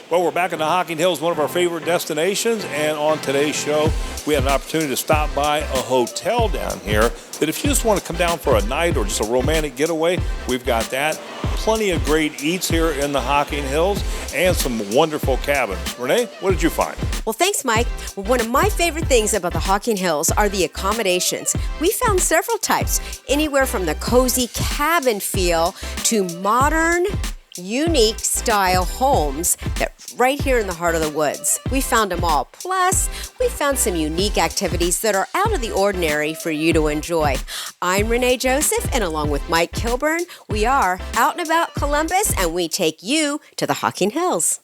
Well, we're back in the Hocking Hills, one of our favorite destinations, and on today's show, we had an opportunity to stop by a hotel down here that if you just want to come down for a night or just a romantic getaway, we've got that. Plenty of great eats here in the Hocking Hills and some wonderful cabins. Renee, what did you find? Well, thanks, Mike. Well, one of my favorite things about the Hocking Hills are the accommodations. We found several types, anywhere from the cozy cabin feel to modern, unique style homes that right here in the heart of the woods. We found them all. Plus, we found some unique activities that are out of the ordinary for you to enjoy. I'm Renee Joseph, and along with Mike Kilburn, we are out and about Columbus, and we take you to the Hocking Hills.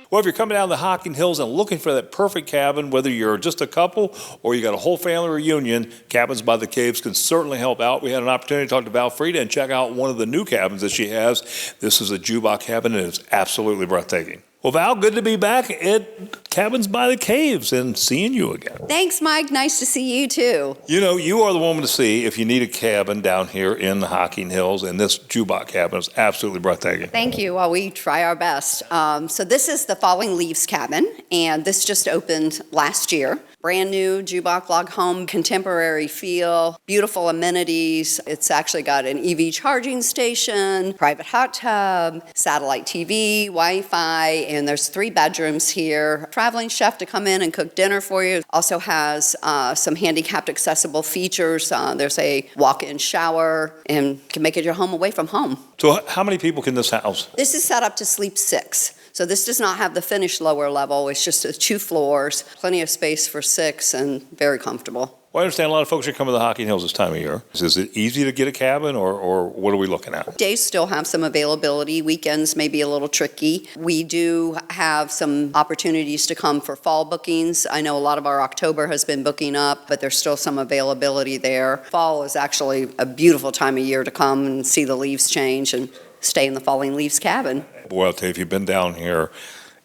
Well, if you're coming down the Hocking Hills and looking for that perfect cabin, whether you're just a couple or you got a whole family reunion, Cabins by the Caves can certainly help out. We had an opportunity to talk to Valfrida and check out one of the new cabins that she has. This is a Jubok cabin, and it's absolutely breathtaking. Well, Val, good to be back at Cabins by the Caves and seeing you again. Thanks, Mike. Nice to see you, too. You know, you are the woman to see if you need a cabin down here in the Hocking Hills, and this Jubok cabin is absolutely breathtaking. Thank you. Well, we try our best. So this is the Falling Leaves cabin, and this just opened last year. Brand new Jubok log home, contemporary feel, beautiful amenities. It's actually got an EV charging station, private hot tub, satellite TV, Wi-Fi, and there's 3 bedrooms here. Traveling chef to come in and cook dinner for you. Also has some handicapped accessible features. There's a walk-in shower and can make it your home away from home. So how many people can this house? This is set up to sleep 6. So this does not have the finished lower level. It's just 2 floors, plenty of space for 6, and very comfortable. Well, I understand a lot of folks are coming to the Hocking Hills this time of year. Is it easy to get a cabin, or what are we looking at? Days still have some availability. Weekends may be a little tricky. We do have some opportunities to come for fall bookings. I know a lot of our October has been booking up, but there's still some availability there. Fall is actually a beautiful time of year to come and see the leaves change and stay in the Falling Leaves cabin. Boy, I'll tell you, if you've been down here,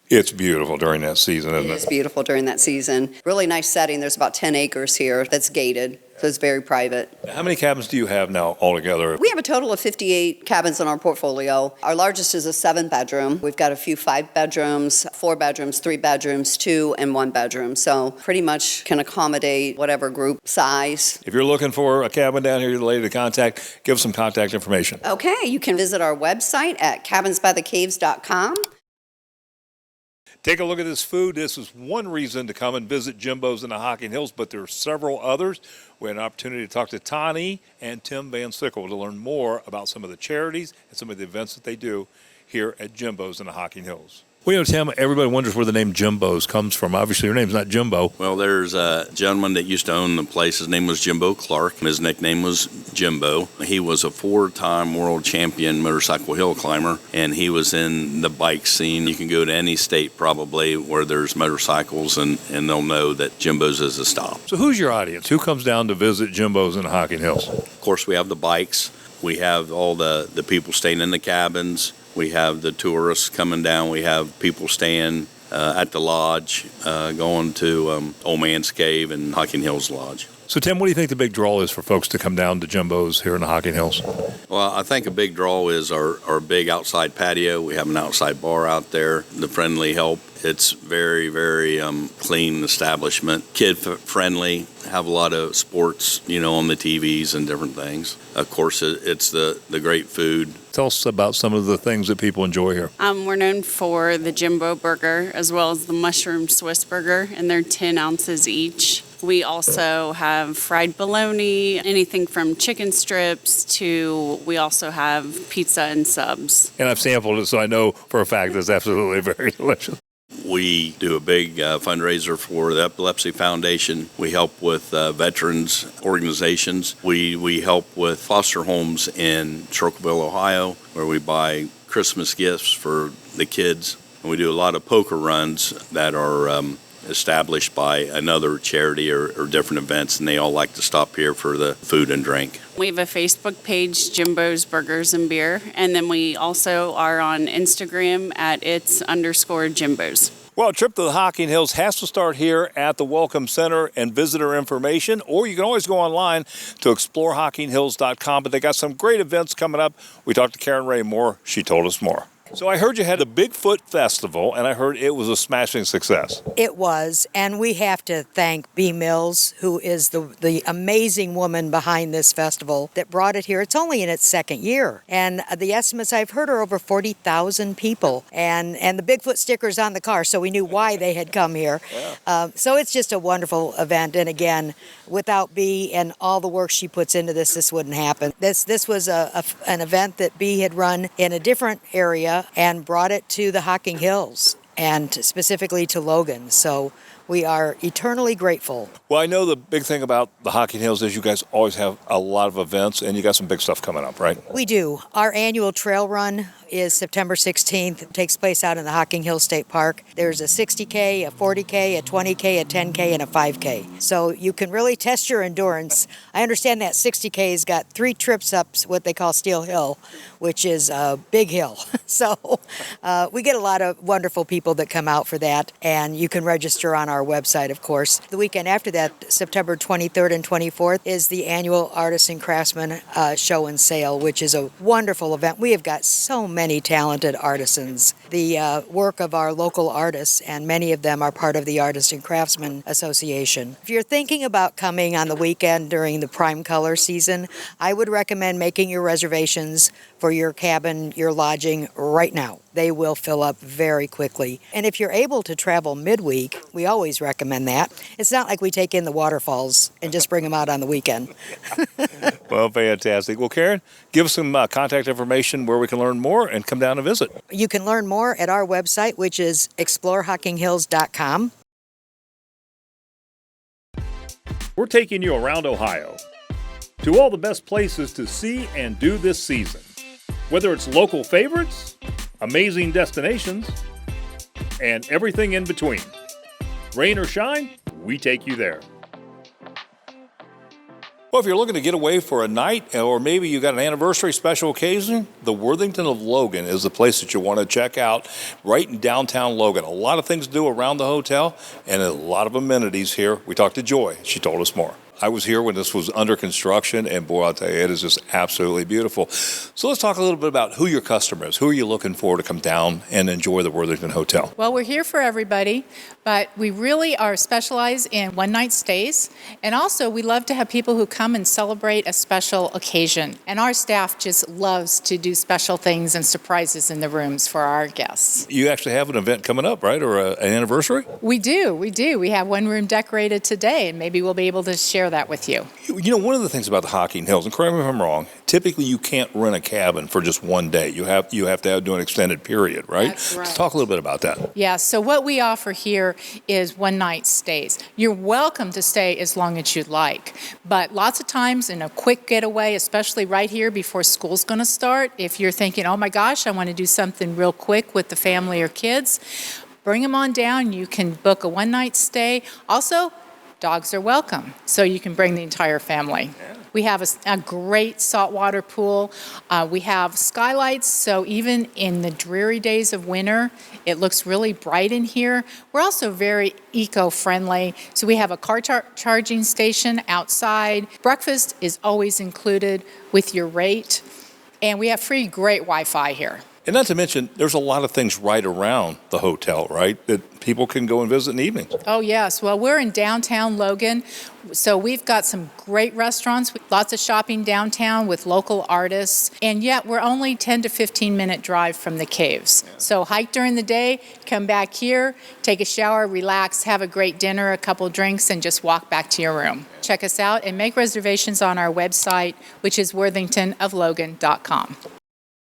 it's beautiful during that season, isn't it? It is beautiful during that season. Really nice setting. There's about 10 acres here that's gated, so it's very private. How many cabins do you have now altogether? We have a total of 58 cabins in our portfolio. Our largest is a 7-bedroom. We've got a few 5 bedrooms, 4 bedrooms, 3 bedrooms, 2 and 1 bedroom. So pretty much can accommodate whatever group size. If you're looking for a cabin down here, you're the lady to contact, give us some contact information. Okay, you can visit our website at cabinsbythecaves.com. Take a look at this food. This is one reason to come and visit Jimbo's in the Hocking Hills, but there are several others. We had an opportunity to talk to Tani and Tim Van Sickle to learn more about some of the charities and some of the events that they do here at Jimbo's in the Hocking Hills. Well, you know, Tim, everybody wonders where the name Jimbo's comes from. Obviously, your name's not Jimbo. Well, there's a gentleman that used to own the place. His name was Jimbo Clark. His nickname was Jimbo. He was a 4-time world champion motorcycle hill climber, and he was in the bike scene. You can go to any state probably where there's motorcycles, and they'll know that Jimbo's is a stop. So who's your audience? Who comes down to visit Jimbo's in the Hocking Hills? Of course, we have the bikes. We have all the people staying in the cabins. We have the tourists coming down. We have people staying at the lodge, going to Old Man's Cave and Hocking Hills Lodge. So, Tim, what do you think the big draw is for folks to come down to Jimbo's here in the Hocking Hills? Well, I think a big draw is our big outside patio. We have an outside bar out there, the friendly help. It's very, very clean establishment, kid-friendly, have a lot of sports, on the TVs and different things. Of course, it's the great food. Tell us about some of the things that people enjoy here. We're known for the Jimbo Burger as well as the Mushroom Swiss Burger, and they're 10 ounces each. We also have fried bologna, anything from chicken strips to we also have pizza and subs. And I've sampled it, so I know for a fact it's absolutely very delicious. We do a big fundraiser for the Epilepsy Foundation. We help with veterans organizations. We help with foster homes in Churchillville, Ohio, where we buy Christmas gifts for the kids And we do a lot of poker runs that are established by another charity or different events, and they all like to stop here for the food and drink. We have a Facebook page, Jimbo's Burgers and Beer, and then we also are on Instagram at its_Jimbo's. Well, a trip to the Hocking Hills has to start here at the Welcome Center and visitor information, or you can always go online to exploreHockingHills.com, but they got some great events coming up. We talked to Karen Ray more. She told us more. So I heard you had the Bigfoot Festival, and I heard it was a smashing success. It was, and we have to thank B. Mills, who is the amazing woman behind this festival that brought it here. It's only in its second year, and the estimates I've heard are over 40,000 people, and the Bigfoot stickers on the car, so we knew why they had come here. Yeah. So it's just a wonderful event, and again, without B and all the work she puts into this wouldn't happen. This was an event that B had run in a different area and brought it to the Hocking Hills and specifically to Logan. So we are eternally grateful. Well, I know the big thing about the Hocking Hills is you guys always have a lot of events, and you got some big stuff coming up, right? We do. Our annual trail run is September 16th. It takes place out in the Hocking Hills State Park. There's a 60K, a 40K, a 20K, a 10K, and a 5K. So you can really test your endurance. I understand that 60K's got 3 trips up what they call Steel Hill, which is a big hill. So we get a lot of wonderful people that come out for that, and you can register on our website, of course. The weekend after that, September 23rd and 24th, is the annual Artists and Craftsmen Show and Sale, which is a wonderful event. We have got so many talented artisans. The work of our local artists, and many of them are part of the Artists and Craftsmen Association. If you're thinking about coming on the weekend during the prime color season, I would recommend making your reservations for your cabin, your lodging right now. They will fill up very quickly. And if you're able to travel midweek, we always recommend that. It's not like we take in the waterfalls and just bring them out on the weekend. Well, fantastic. Well, Karen, give us some contact information where we can learn more and come down and visit. You can learn more at our website, which is exploreHockingHills.com. We're taking you around Ohio to all the best places to see and do this season. Whether it's local favorites, amazing destinations, and everything in between. Rain or shine, we take you there. Well, if you're looking to get away for a night, or maybe you got an anniversary special occasion, the Worthington of Logan is the place that you want to check out right in downtown Logan. A lot of things to do around the hotel and a lot of amenities here. We talked to Joy. She told us more. I was here when this was under construction, and boy, I'll tell you, it is just absolutely beautiful. So let's talk a little bit about who your customer is. Who are you looking for to come down and enjoy the Worthington Hotel? Well, we're here for everybody, but we really are specialized in one-night stays. And also, we love to have people who come and celebrate a special occasion. And our staff just loves to do special things and surprises in the rooms for our guests. You actually have an event coming up, right, or an anniversary? We do. We have one room decorated today, and maybe we'll be able to share that with you. You know, one of the things about the Hocking Hills, and correct me if I'm wrong, typically you can't rent a cabin for just one day. You have to do an extended period, right? That's right. Let's talk a little bit about that. Yeah, so what we offer here is one-night stays. You're welcome to stay as long as you'd like, but lots of times in a quick getaway, especially right here before school's going to start, if you're thinking, oh my gosh, I want to do something real quick with the family or kids, bring them on down. You can book a one-night stay. Also, dogs are welcome, so you can bring the entire family. Yeah. We have a great saltwater pool. We have skylights, so even in the dreary days of winter, it looks really bright in here. We're also very eco-friendly, so we have a car charging station outside. Breakfast is always included with your rate, and we have free great Wi-Fi here. And not to mention, there's a lot of things right around the hotel, right, that people can go and visit in the evenings. Oh, yes. Well, we're in downtown Logan, so we've got some great restaurants, lots of shopping downtown with local artists, and yet we're only 10 to 15-minute drive from the caves. Yeah. So hike during the day, come back here, take a shower, relax, have a great dinner, a couple drinks, and just walk back to your room. Yeah. Check us out and make reservations on our website, which is worthingtonoflogan.com.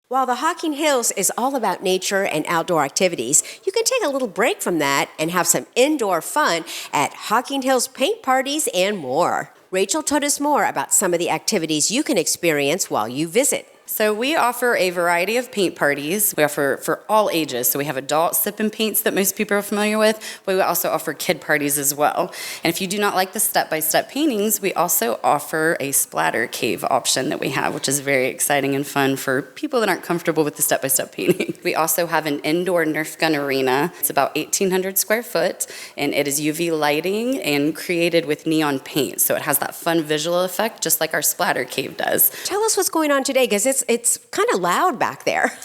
While the Hocking Hills is all about nature and outdoor activities, you can take a little break from that and have some indoor fun at Hocking Hills paint parties and more. Rachel told us more about some of the activities you can experience while you visit. So we offer a variety of paint parties. We offer for all ages. So we have adult sip and paints that most people are familiar with, but we also offer kid parties as well. And if you do not like the step-by-step paintings, we also offer a splatter cave option that we have, which is very exciting and fun for people that aren't comfortable with the step-by-step painting. We also have an indoor Nerf gun arena. It's about 1,800 square foot, and it is UV lighting and created with neon paint. So it has that fun visual effect, just like our splatter cave does. Tell us what's going on today, because it's kind of loud back there.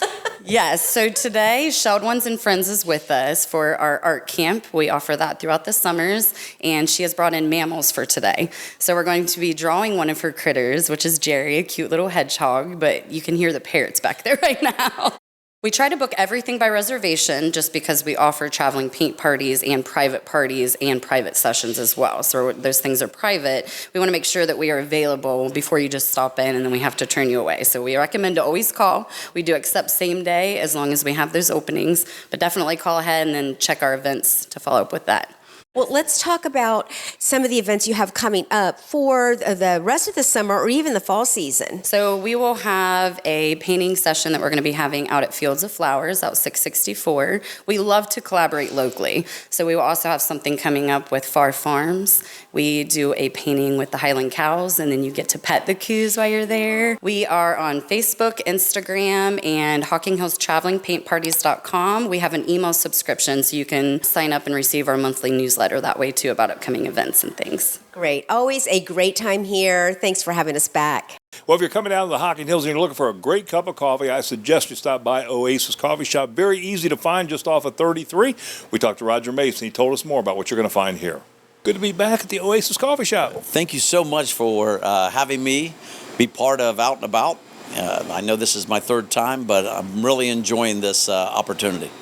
Yes, so today Shelled Ones and Friends is with us for our art camp. We offer that throughout the summers, and she has brought in mammals for today. So we're going to be drawing one of her critters, which is Jerry, a cute little hedgehog, but you can hear the parrots back there right now. We try to book everything by reservation just because we offer traveling paint parties and private sessions as well. So those things are private. We want to make sure that we are available before you just stop in and then we have to turn you away. So we recommend to always call. We do accept same day as long as we have those openings, but definitely call ahead and then check our events to follow up with that. Well, let's talk about some of the events you have coming up for the rest of the summer or even the fall season. So we will have a painting session that we're going to be having out at Fields of Flowers, out 664. We love to collaborate locally. So we will also have something coming up with Far Farms. We do a painting with the Highland cows, and then you get to pet the coos while you're there. We are on Facebook, Instagram, and HockingHillsTravelingPaintParties.com. We have an email subscription, so you can sign up and receive our monthly newsletter that way too about upcoming events and things. Great. Always a great time here. Thanks for having us back. Well, if you're coming down to the Hocking Hills and you're looking for a great cup of coffee, I suggest you stop by Oasis Coffee Shop. Very easy to find just off of 33. We talked to Roger Mason. He told us more about what you're going to find here. Good to be back at the Oasis Coffee Shop. Thank you so much for having me be part of Out and About. I know this is my third time, but I'm really enjoying this opportunity.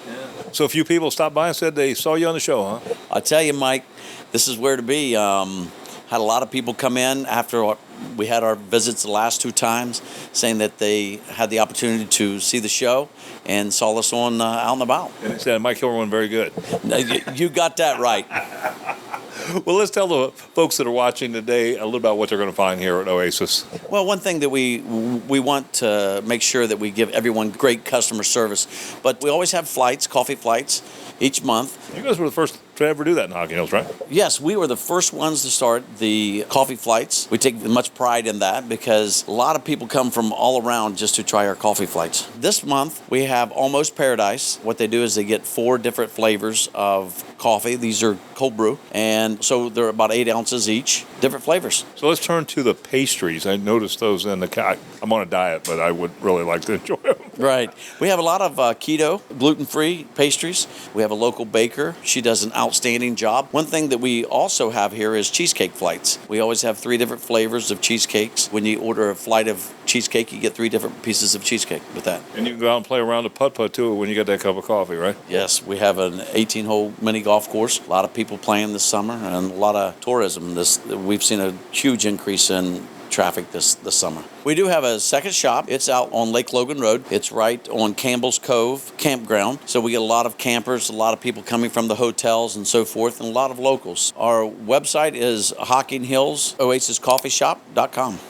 So a few people stopped by and said they saw you on the show, huh? I tell you, Mike, this is where to be. Had a lot of people come in after we had our visits the last two times, saying that they had the opportunity to see the show and saw us on Out and About. And they said Mike Hillerman very good. You got that right. Well, let's tell the folks that are watching today a little about what they're going to find here at Oasis. Well, one thing that we want to make sure that we give everyone great customer service, but we always have flights, coffee flights, each month. You guys were the first to ever do that in Hocking Hills, right? Yes, we were the first ones to start the coffee flights. We take much pride in that because a lot of people come from all around just to try our coffee flights. This month, we have Almost Paradise. What they do is they get 4 different flavors of coffee. These are cold brew, and so they're about 8 ounces each, different flavors. So let's turn to the pastries. I noticed those in the... I'm on a diet, but I would really like to enjoy them. Right. We have a lot of keto, gluten-free pastries. We have a local baker. She does an outstanding job. One thing that we also have here is cheesecake flights. We always have 3 different flavors of cheesecakes. When you order a flight of cheesecake, you get 3 different pieces of cheesecake with that. And you can go out and play around the putt-putt, too, when you get that cup of coffee, right? Yes, we have an 18-hole mini golf course. A lot of people playing this summer and a lot of tourism. We've seen a huge increase in traffic this summer. We do have a second shop. It's out on Lake Logan Road. It's right on Campbell's Cove campground. So we get a lot of campers, a lot of people coming from the hotels and so forth, and a lot of locals. Our website is HockingHillsOasisCoffeeShop.com.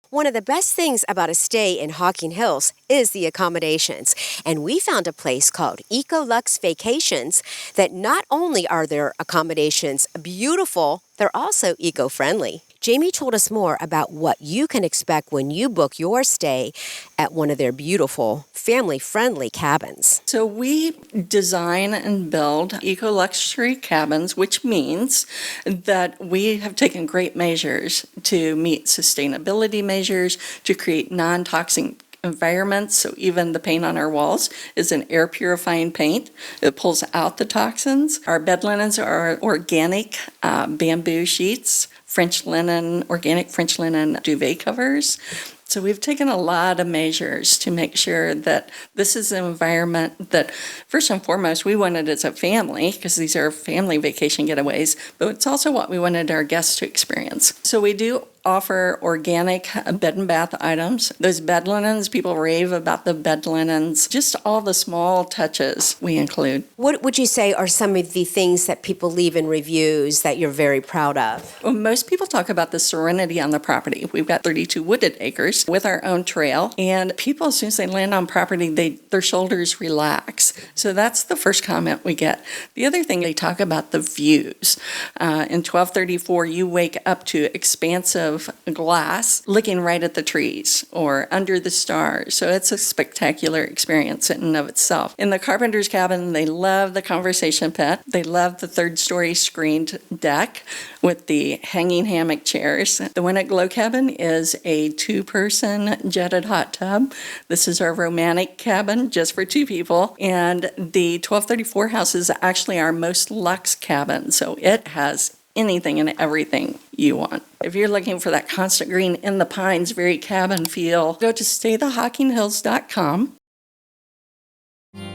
One of the best things about a stay in Hocking Hills is the accommodations. And we found a place called Ecolux Vacations that not only are their accommodations beautiful, they're also eco-friendly. Jamie told us more about what you can expect when you book your stay at one of their beautiful, family-friendly cabins. So we design and build eco-luxury cabins, which means that we have taken great measures to meet sustainability measures, to create non-toxic environments. So even the paint on our walls is an air purifying paint. It pulls out the toxins. Our bed linens are organic bamboo sheets, organic French linen duvet covers. So we've taken a lot of measures to make sure that this is an environment that, first and foremost, we wanted as a family, because these are family vacation getaways, but it's also what we wanted our guests to experience. So we do offer organic bed and bath items. Those bed linens, people rave about the bed linens. Just all the small touches we include. What would you say are some of the things that people leave in reviews that you're very proud of? Well, most people talk about the serenity on the property. We've got 32 wooded acres with our own trail, and people, as soon as they land on property, their shoulders relax. So that's the first comment we get. The other thing, they talk about the views. In 1234, you wake up to expansive glass looking right at the trees or under the stars. So it's a spectacular experience in and of itself. In the carpenter's cabin, they love the conversation pit. They love the third-story screened deck with the hanging hammock chairs. The one at Glow Cabin is a two-person jetted hot tub. This is our romantic cabin just for two people. And the 1234 house is actually our most luxe cabin. So it has anything and everything you want. If you're looking for that constant green in the pines, very cabin feel, go to staythehockingHills.com.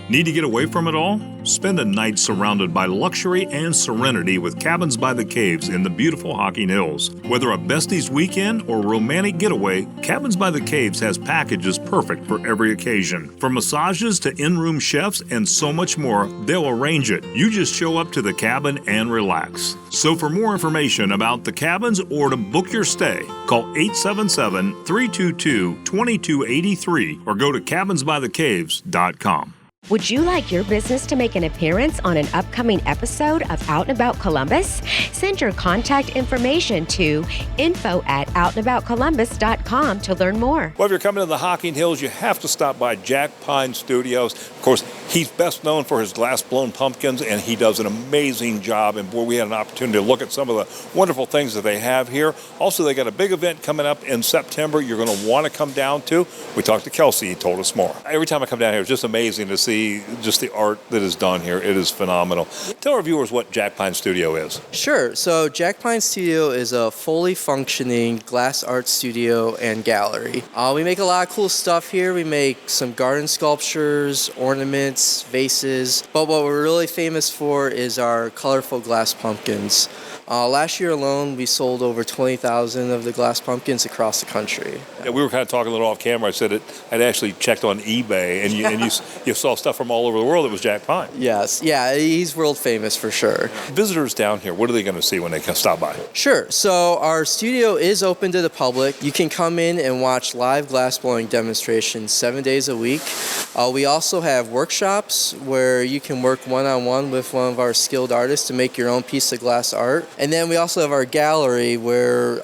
Need to get away from it all? Spend a night surrounded by luxury and serenity with Cabins by the Caves in the beautiful Hocking Hills. Whether a besties weekend or romantic getaway, Cabins by the Caves has packages perfect for every occasion. From massages to in-room chefs and so much more, they'll arrange it. You just show up to the cabin and relax. So for more information about the cabins or to book your stay, call 877-322-2283 or go to cabinsbythecaves.com. Would you like your business to make an appearance on an upcoming episode of Out and About Columbus? Send your contact information to info@outandaboutcolumbus.com to learn more. Well, if you're coming to the Hocking Hills, you have to stop by Jack Pine Studios. Of course, he's best known for his glass-blown pumpkins, and he does an amazing job. And boy, we had an opportunity to look at some of the wonderful things that they have here. Also, they got a big event coming up in September you're going to want to come down to. We talked to Kelsey. He told us more. Every time I come down here, it's just amazing to see just the art that is done here. It is phenomenal. Tell our viewers what Jack Pine Studio is. Sure. So Jack Pine Studio is a fully functioning glass art studio and gallery. We make a lot of cool stuff here. We make some garden sculptures, ornaments, vases. But what we're really famous for is our colorful glass pumpkins. Last year alone, we sold over 20,000 of the glass pumpkins across the country. Yeah, we were kind of talking a little off camera. I said I'd actually checked on eBay, and you saw stuff from all over the world that was Jack Pine. Yes. Yeah, he's world famous for sure. Visitors down here, what are they going to see when they stop by? Sure. So our studio is open to the public. You can come in and watch live glass blowing demonstrations 7 days a week. We also have workshops where you can work one-on-one with one of our skilled artists to make your own piece of glass art. And then we also have our gallery where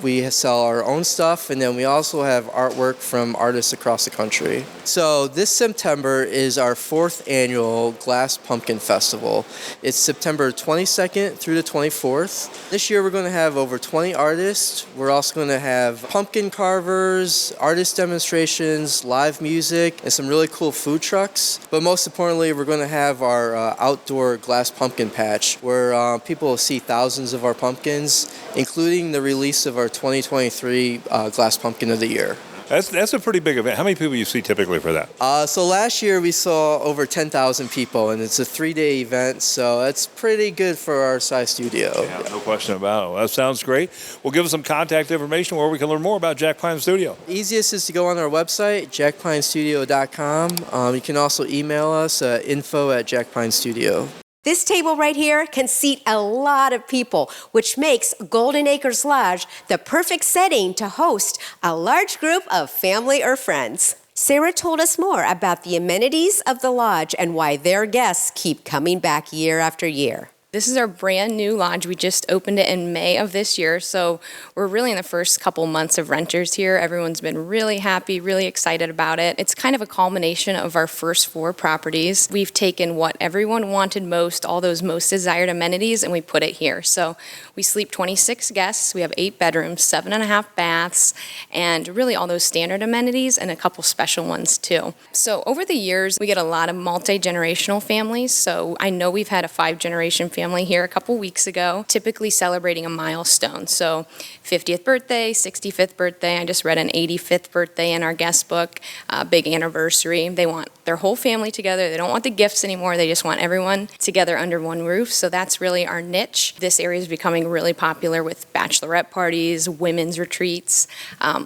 we sell our own stuff, and then we also have artwork from artists across the country. So this September is our 4th annual Glass Pumpkin Festival. It's September 22nd through the 24th. This year we're going to have over 20 artists. We're also going to have pumpkin carvers, artist demonstrations, live music, and some really cool food trucks. But most importantly, we're going to have our outdoor glass pumpkin patch where people will see thousands of our pumpkins, including the release of our 2023 Glass Pumpkin of the Year. That's a pretty big event. How many people you see typically for that? So last year we saw over 10,000 people, and it's a 3-day event, so that's pretty good for our size studio. Yeah, no question about it. Well, that sounds great. Well, give us some contact information where we can learn more about Jack Pine Studio. Easiest is to go on our website, jackpinestudio.com. You can also email us at info@jackpinestudio. This table right here can seat a lot of people, which makes Golden Acres Lodge the perfect setting to host a large group of family or friends. Sarah told us more about the amenities of the lodge and why their guests keep coming back year after year. This is our brand new lodge. We just opened it in May of this year, so we're really in the first couple months of renters here. Everyone's been really happy, really excited about it. It's kind of a culmination of our first 4 properties. We've taken what everyone wanted most, all those most desired amenities, and we put it here. So we sleep 26 guests. We have 8 bedrooms, 7.5 baths, and really all those standard amenities and a couple special ones too. So over the years, we get a lot of multi-generational families. So I know we've had a 5-generation family here a couple weeks ago, typically celebrating a milestone. So 50th birthday, 65th birthday. I just read an 85th birthday in our guest book, big anniversary. They want their whole family together. They don't want the gifts anymore. They just want everyone together under one roof. So that's really our niche. This area is becoming really popular with bachelorette parties, women's retreats,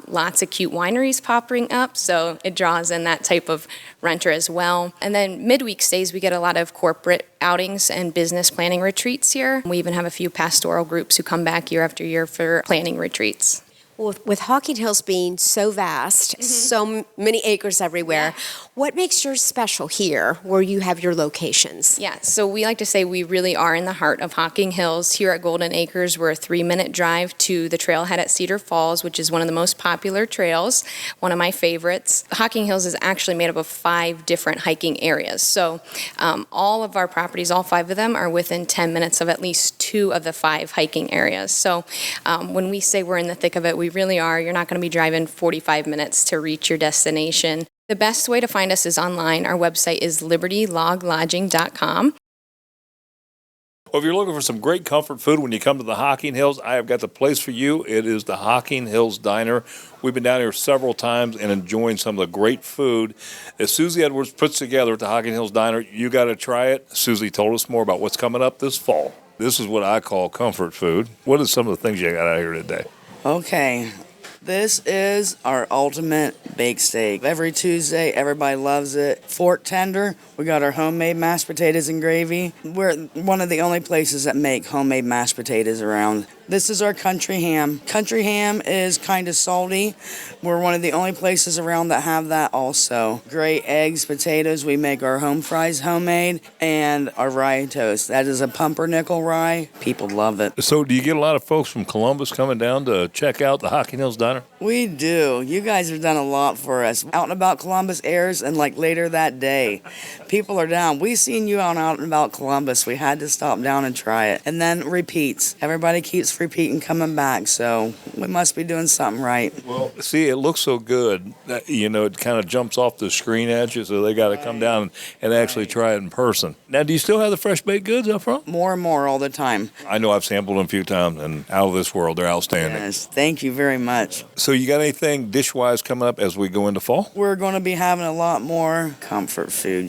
lots of cute wineries popping up. So it draws in that type of renter as well. And then midweek stays, we get a lot of corporate outings and business planning retreats here. We even have a few pastoral groups who come back year after year for planning retreats. Well, with Hocking Hills being so vast, so many acres everywhere, what makes yours special here where you have your locations? Yeah, so we like to say we really are in the heart of Hocking Hills. Here at Golden Acres, we're a 3-minute drive to the trailhead at Cedar Falls, which is one of the most popular trails, one of my favorites. Hocking Hills is actually made up of 5 different hiking areas. So all of our properties, all 5 of them, are within 10 minutes of at least 2 of the 5 hiking areas. So when we say we're in the thick of it, we really are. You're not going to be driving 45 minutes to reach your destination. The best way to find us is online. Our website is libertyloglodging.com. Well, if you're looking for some great comfort food when you come to the Hocking Hills, I have got the place for you. It is the Hocking Hills Diner. We've been down here several times and enjoying some of the great food that Susie Edwards puts together at the Hocking Hills Diner. You got to try it. Susie told us more about what's coming up this fall. This is what I call comfort food. What are some of the things you got out here today? Okay, this is our ultimate baked steak. Every Tuesday, everybody loves it. Fork tender, we got our homemade mashed potatoes and gravy. We're one of the only places that make homemade mashed potatoes around. This is our country ham. Country ham is kind of salty. We're one of the only places around that have that also. Great eggs, potatoes. We make our home fries homemade and our rye toast. That is a pumpernickel rye. People love it. So do you get a lot of folks from Columbus coming down to check out the Hocking Hills Diner? We do. You guys have done a lot for us. Out and About Columbus airs and like later that day. People are down. We seen you on Out and About Columbus. We had to stop down and try it. And then repeats. Everybody keeps repeating coming back, so we must be doing something right. Well, see, it looks so good that, it kind of jumps off the screen at you, so they got to come down and actually try it in person. Now, do you still have the fresh baked goods up front? More and more all the time. I know I've sampled them a few times, and out of this world, they're outstanding. Yes, thank you very much. So you got anything dish-wise coming up as we go into fall? We're going to be having a lot more comfort food,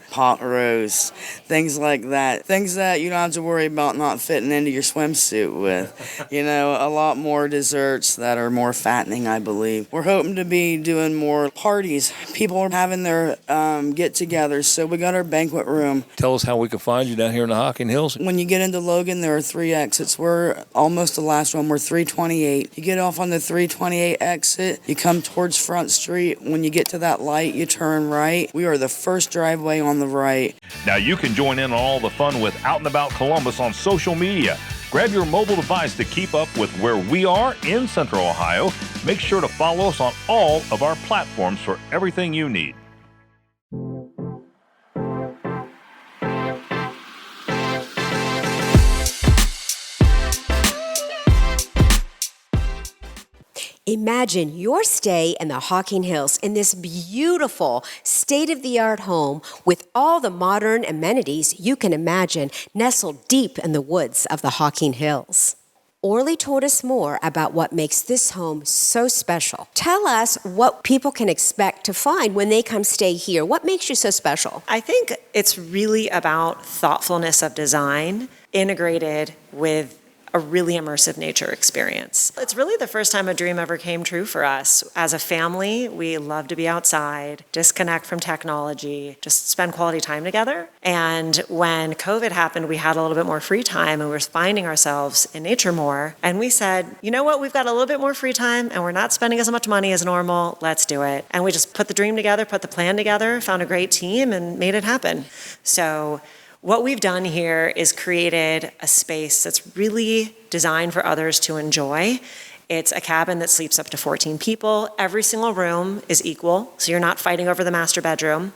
pot roast, things like that. Things that you don't have to worry about not fitting into your swimsuit with. A lot more desserts that are more fattening, I believe. We're hoping to be doing more parties. People are having their get-togethers, so we got our banquet room. Tell us how we can find you down here in the Hocking Hills. When you get into Logan, there are 3 exits. We're almost the last one. We're 328. You get off on the 328 exit. You come towards Front Street. When you get to that light, you turn right. We are the first driveway on the right. Now you can join in on all the fun with Out and About Columbus on social media. Grab your mobile device to keep up with where we are in Central Ohio. Make sure to follow us on all of our platforms for everything you need. Imagine your stay in the Hocking Hills in this beautiful, state-of-the-art home with all the modern amenities you can imagine nestled deep in the woods of the Hocking Hills. Orly told us more about what makes this home so special. Tell us what people can expect to find when they come stay here. What makes you so special? I think it's really about thoughtfulness of design integrated with a really immersive nature experience. It's really the first time a dream ever came true for us. As a family, we love to be outside, disconnect from technology, just spend quality time together. And when COVID happened, we had a little bit more free time and we were finding ourselves in nature more. And we said, you know what, we've got a little bit more free time and we're not spending as much money as normal, let's do it. And we just put the dream together, put the plan together, found a great team and made it happen. So what we've done here is created a space that's really designed for others to enjoy. It's a cabin that sleeps up to 14 people. Every single room is equal, so you're not fighting over the master bedroom.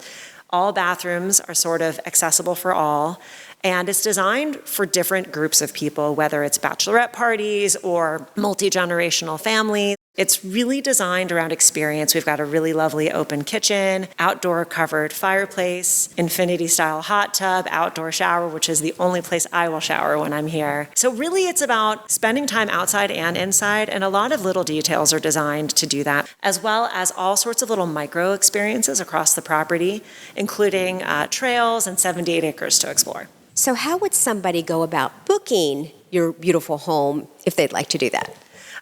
All bathrooms are sort of accessible for all. And it's designed for different groups of people, whether it's bachelorette parties or multi-generational families. It's really designed around experience. We've got a really lovely open kitchen, outdoor covered fireplace, infinity-style hot tub, outdoor shower, which is the only place I will shower when I'm here. So really it's about spending time outside and inside, and a lot of little details are designed to do that, as well as all sorts of little micro experiences across the property, including trails and 78 acres to explore. So how would somebody go about booking your beautiful home if they'd like to do that?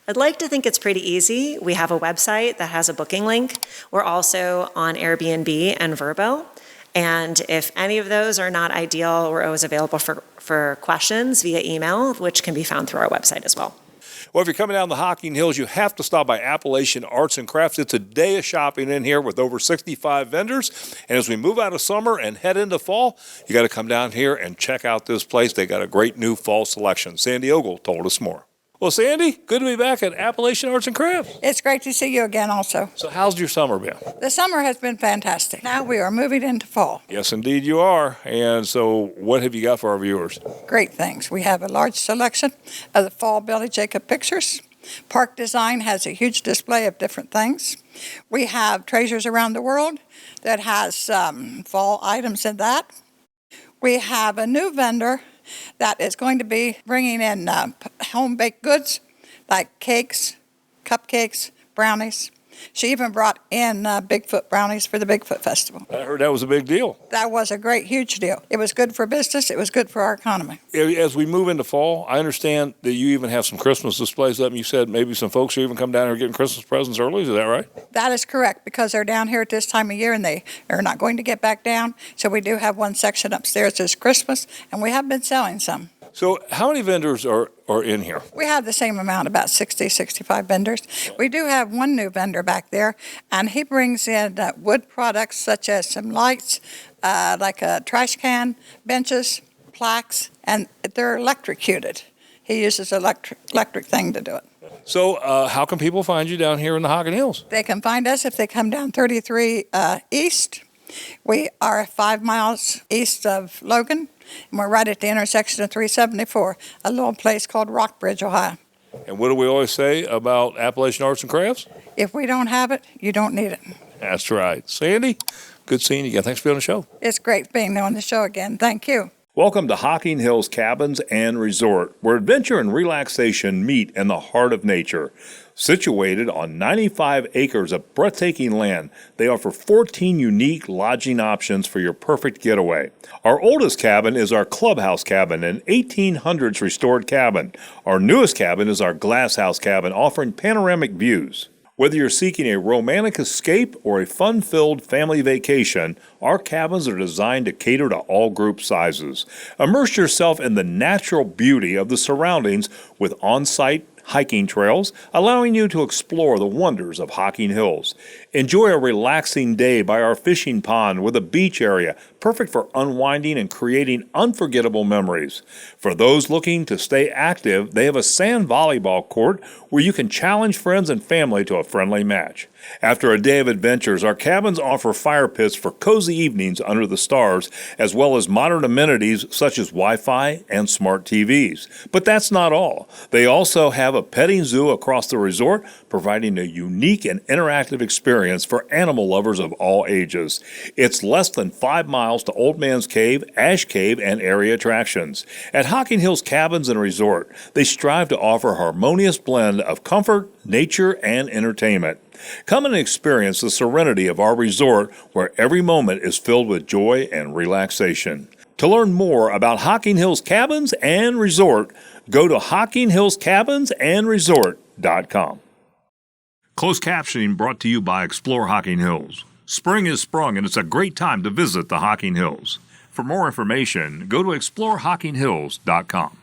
I'd like to think it's pretty easy. We have a website that has a booking link. We're also on Airbnb and Vrbo. And if any of those are not ideal, we're always available for questions via email, which can be found through our website as well. Well, if you're coming down the Hocking Hills, you have to stop by Appalachian Arts and Crafts. It's a day of shopping in here with over 65 vendors. And as we move out of summer and head into fall, you got to come down here and check out this place. They got a great new fall selection. Sandy Ogle told us more. Well, Sandy, good to be back at Appalachian Arts and Crafts. It's great to see you again also. So how's your summer been? The summer has been fantastic. Now we are moving into fall. Yes, indeed you are. And so what have you got for our viewers? Great things. We have a large selection of the fall Billy Jacob pictures. Park Design has a huge display of different things. We have Treasures Around the World that has fall items in that. We have a new vendor that is going to be bringing in home-baked goods like cakes, cupcakes, brownies. She even brought in Bigfoot brownies for the Bigfoot Festival. I heard that was a big deal. That was a great, huge deal. It was good for business. It was good for our economy. As we move into fall, I understand that you even have some Christmas displays up, and you said maybe some folks are even come down here getting Christmas presents early. Is that right? That is correct, because they're down here at this time of year, and they are not going to get back down. So we do have one section upstairs that's Christmas, and we have been selling some. So how many vendors are in here? We have the same amount, about 60, 65 vendors. We do have one new vendor back there, and he brings in wood products such as some lights, like a trash can, benches, plaques, and they're electrocuted. He uses an electric thing to do it. So how can people find you down here in the Hocking Hills? They can find us if they come down 33 East. We are 5 miles east of Logan, and we're right at the intersection of 374, a little place called Rockbridge, Ohio. And what do we always say about Appalachian Arts and Crafts? If we don't have it, you don't need it. That's right. Sandy, good seeing you again. Thanks for being on the show. It's great being on the show again. Thank you. Welcome to Hocking Hills Cabins and Resort, where adventure and relaxation meet in the heart of nature. Situated on 95 acres of breathtaking land, they offer 14 unique lodging options for your perfect getaway. Our oldest cabin is our clubhouse cabin, an 1800s restored cabin. Our newest cabin is our glass house cabin, offering panoramic views. Whether you're seeking a romantic escape or a fun-filled family vacation, our cabins are designed to cater to all group sizes. Immerse yourself in the natural beauty of the surroundings with on-site hiking trails, allowing you to explore the wonders of Hocking Hills. Enjoy a relaxing day by our fishing pond with a beach area, perfect for unwinding and creating unforgettable memories. For those looking to stay active, they have a sand volleyball court where you can challenge friends and family to a friendly match. After a day of adventures, our cabins offer fire pits for cozy evenings under the stars, as well as modern amenities such as Wi-Fi and smart TVs. But that's not all. They also have a petting zoo across the resort, providing a unique and interactive experience for animal lovers of all ages. It's less than 5 miles to Old Man's Cave, Ash Cave, and area attractions. At Hocking Hills Cabins and Resort, they strive to offer a harmonious blend of comfort, nature, and entertainment. Come and experience the serenity of our resort, where every moment is filled with joy and relaxation. To learn more about Hocking Hills Cabins and Resort, go to HockingHillsCabinsAndResort.com. Closed captioning brought to you by Explore Hocking Hills. Spring is sprung, and it's a great time to visit the Hocking Hills. For more information, go to ExploreHockingHills.com.